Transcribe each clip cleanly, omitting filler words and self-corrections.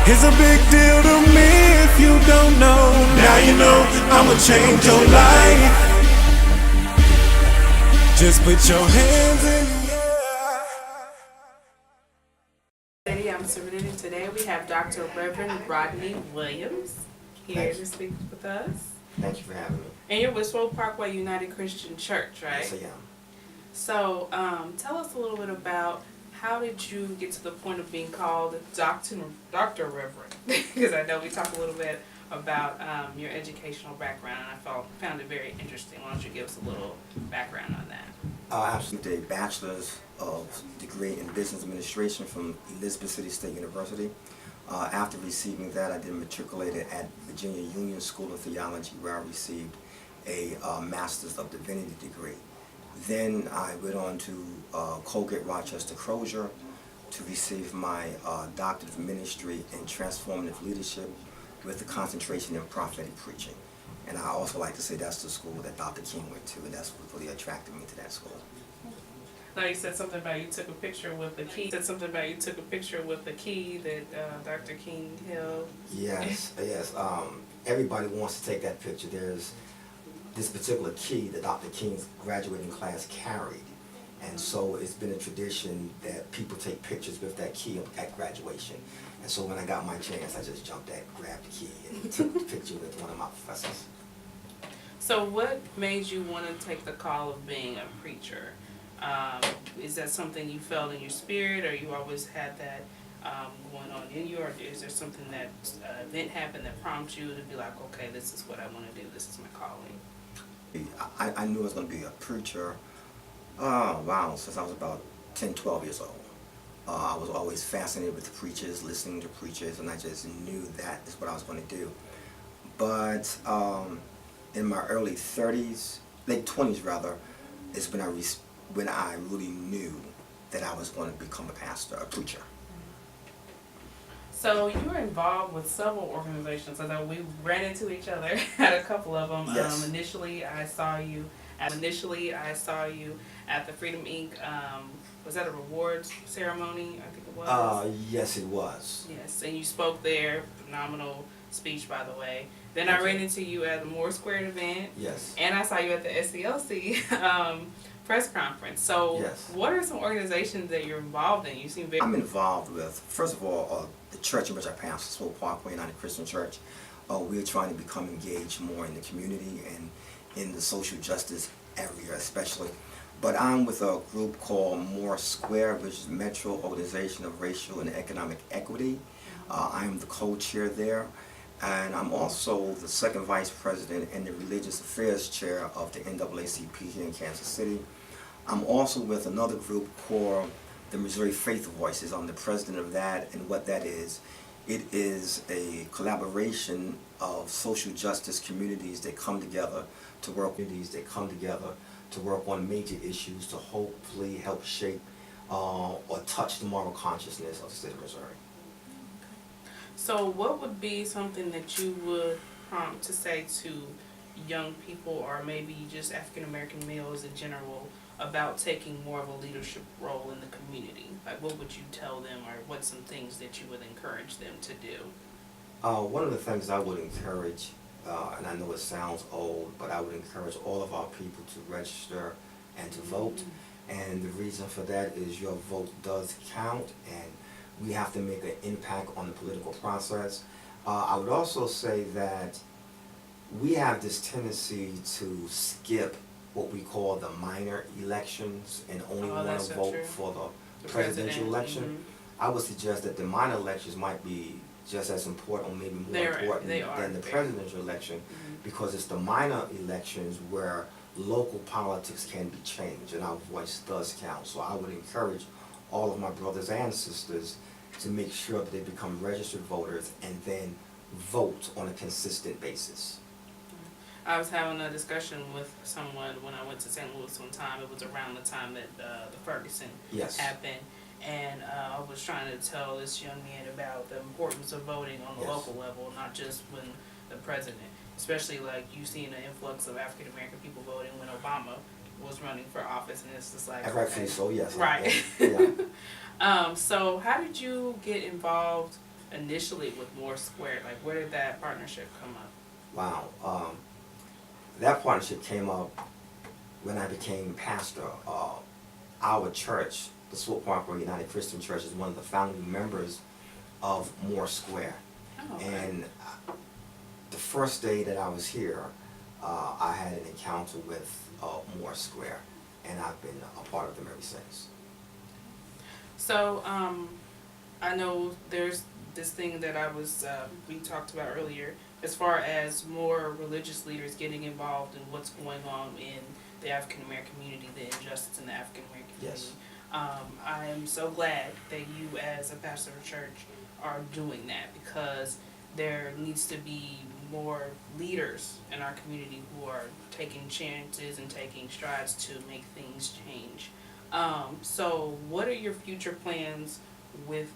It's a big deal to me if you don't know. Now you know I'ma change your life. Just put your hands in the air. I'm Serenity. Today we have Dr.Rev Rodney Williams here to speak with us. Thank you for having me. And you're with Swope Parkway United Christian Church, right? Yes, I am. So tell us a little bit about how did you get to the point of being called Dr. Reverend? Because I know we talked a little bit about your educational background, and I found it very interesting. Why don't you give us a little background on that? Absolutely. A bachelor's of degree in business administration from Elizabeth City State University. After receiving that, I then matriculated at Virginia Union School of Theology, where I received a Master's of Divinity degree. Then I went on to Colgate Rochester Crozier to receive my Doctorate of Ministry in Transformative Leadership with a concentration in prophetic preaching. And I also like to say that's the school that Dr. King went to, and that's what really attracted me to that school. Now you said something about you took a picture with the key. That Dr. King held. Yes, yes. Everybody wants to take that picture. There's this particular key that Dr. King's graduating class carried. And so it's been a tradition that people take pictures with that key at graduation. And so when I got my chance, I just jumped at, grabbed the key, and took the picture with one of my professors. So what made you want to take the call of being a preacher? Is that something you felt in your spirit, or you always had that going on in you, or is there something that event happened that prompted you to be like, okay, this is what I want to do, this is my calling? I knew I was going to be a preacher, since I was about 10, 12 years old. I was always fascinated with preachers, listening to preachers, and I just knew that is what I was going to do. But in my early 30s, late 20s rather, is when I really knew that I was going to become a pastor, a preacher. So you were involved with several organizations. I know we ran into each other at a couple of them. Yes. Initially, I saw you at the Freedom Inc. Was that a rewards ceremony? I think it was. Yes, it was. Yes, and you spoke there. Phenomenal speech, by the way. Then I ran into you at the Moore Square event. Yes. And I saw you at the SCLC press conference. So, yes. What are some organizations that you're involved in? You seem very. I'm involved with, first of all, the church in which I pastor, Swope Parkway United Christian Church. We're trying to become engaged more in the community and in the social justice area, especially. But I'm with a group called Moore Square, which is Metro Organization of Racial and Economic Equity. I'm the co-chair there. And I'm also the second vice president and the religious affairs chair of the NAACP here in Kansas City. I'm also with another group called the Missouri Faith Voices. I'm the president of that, and what that is, it is a collaboration of social justice communities that come together to work on major issues to hopefully help shape or touch the moral consciousness of the state of Missouri. So what would be something that you would prompt to say to young people, or maybe just African American males in general, about taking more of a leadership role in the community? Like, what would you tell them, or what's some things that you would encourage them to do? One of the things I would encourage, and I know it sounds old, but I would encourage all of our people to register and to vote. And the reason for that is your vote does count, and we have to make an impact on the political process. I would also say that we have this tendency to skip what we call the minor elections and only want to vote for the presidential election. I would suggest that the minor elections might be just as important, or maybe more important than the presidential election, because it's the minor elections where local politics can be changed and our voice does count. So I would encourage all of my brothers and sisters to make sure that they become registered voters and then vote on a consistent basis. I was having a discussion with someone when I went to St. Louis one time. It was around the time that the Ferguson happened. And I was trying to tell this young man about the importance of voting on the local level, not just when the president, especially like you seen an influx of African American people voting when Obama was running for office, and it's just like, and rightfully so, yes. Right. Yeah. So how did you get involved initially with Moore Square? Like, where did that partnership come up? Wow. That partnership came up when I became pastor. Our church, the Swope Parkway United Christian Church, is one of the founding members of Moore Square. Oh, okay. And the first day that I was here, I had an encounter with Moore Square, and I've been a part of them ever since. So, I know there's this thing that we talked about earlier, as far as more religious leaders getting involved in what's going on in the African American community, the injustice in the African American community. Yes. I am so glad that you, as a pastor of church, are doing that, because there needs to be more leaders in our community who are taking chances and taking strides to make things change. So what are your future plans with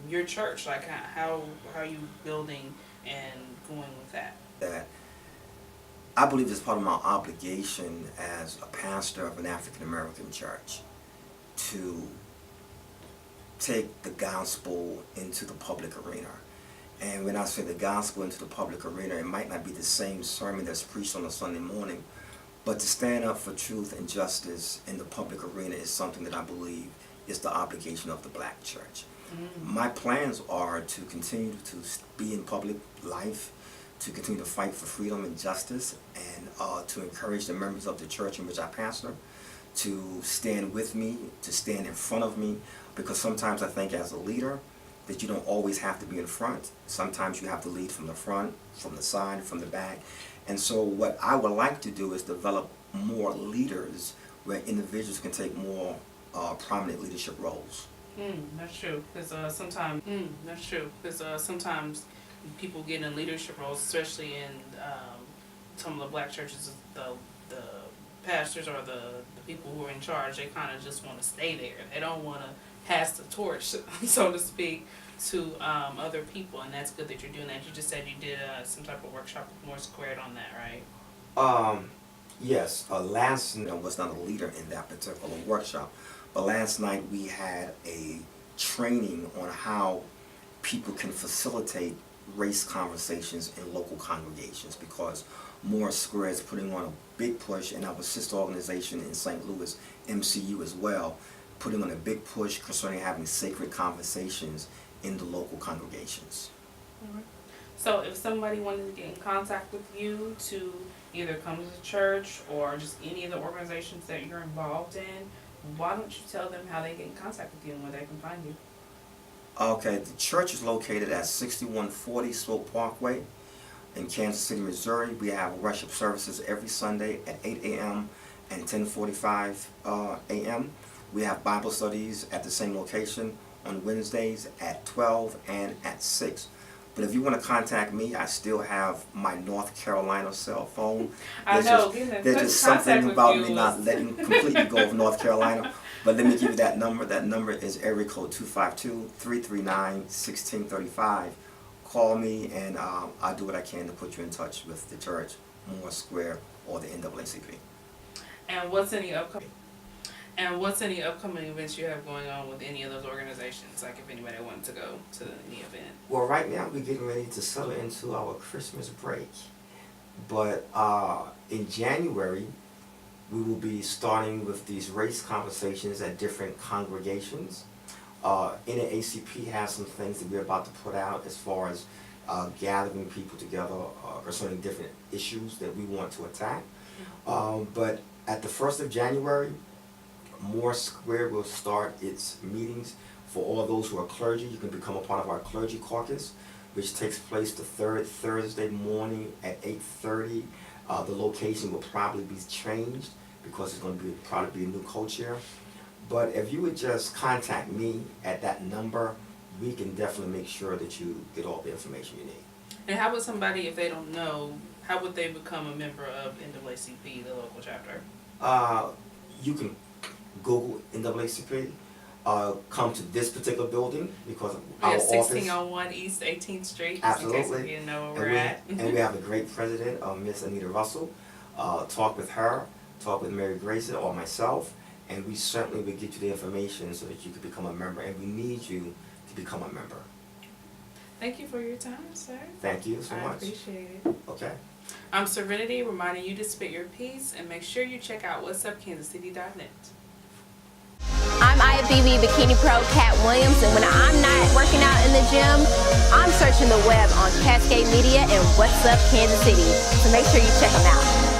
your church? Like, how are you building and going with that? That I believe it's part of my obligation as a pastor of an African American church to take the gospel into the public arena. And when I say the gospel into the public arena, it might not be the same sermon that's preached on a Sunday morning, but to stand up for truth and justice in the public arena is something that I believe is the obligation of the black church. My plans are to continue to be in public life, to continue to fight for freedom and justice, and to encourage the members of the church in which I pastor to stand with me, to stand in front of me, because sometimes I think as a leader that you don't always have to be in front. Sometimes you have to lead from the front, from the side, from the back. And so what I would like to do is develop more leaders where individuals can take more prominent leadership roles. That's true. Because sometimes people get in leadership roles, especially in some of the black churches, the pastors or the people who are in charge, they kind of just want to stay there. They don't want to pass the torch, so to speak, to other people, and that's good that you're doing that. You just said you did some type of workshop with Moore Squared on that, right? Yes. Last night I was not a leader in that particular workshop, but last night we had a training on how people can facilitate race conversations in local congregations, because Moore Square is putting on a big push, and our sister organization in St. Louis, MCU as well, putting on a big push concerning having sacred conversations in the local congregations. So if somebody wanted to get in contact with you to either come to the church or just any of the organizations that you're involved in, why don't you tell them how they get in contact with you and where they can find you? Okay, the church is located at 6140 Swope Parkway in Kansas City, Missouri. We have worship services every Sunday at 8 a.m. and 10:45 a.m. We have Bible studies at the same location on Wednesdays at 12 and at 6. But if you want to contact me, I still have my North Carolina cell phone. There's just something about me not letting completely go of North Carolina. But let me give you that number. That number is area code 252-339-1635. Call me, and I'll do what I can to put you in touch with the church, Moore Square, or the NAACP. And what's any upcoming events you have going on with any of those organizations? Like if anybody wanted to go to any event. Well, right now we're getting ready to settle into our Christmas break. But in January, we will be starting with these race conversations at different congregations. NAACP has some things that we're about to put out as far as gathering people together concerning different issues that we want to attack. But at the 1st of January, Moore Square will start its meetings for all those who are clergy. You can become a part of our clergy caucus, which takes place the third Thursday morning at 8:30. The location will probably be changed because it's going to probably be a new co-chair. But if you would just contact me at that number, we can definitely make sure that you get all the information you need. And how would somebody, if they don't know, how would they become a member of NAACP, the local chapter? You can Google NAACP, come to this particular building because our office. 1601 East 18th Street. Absolutely. In case you didn't know where we're at. And we have a great president, Miss Anita Russell. Talk with her, talk with Mary Grace or myself, and we certainly will get you the information so that you can become a member. And we need you to become a member. Thank you for your time, sir. Thank you so much. I appreciate it. Okay. I'm Serenity, reminding you to spit your piece, and make sure you check out whatsupkansascity.net. I'm IFBB Bikini Pro Cat Williams, and when I'm not working out in the gym, I'm searching the web on Cascade Media and What's Up Kansas City. So make sure you check them out.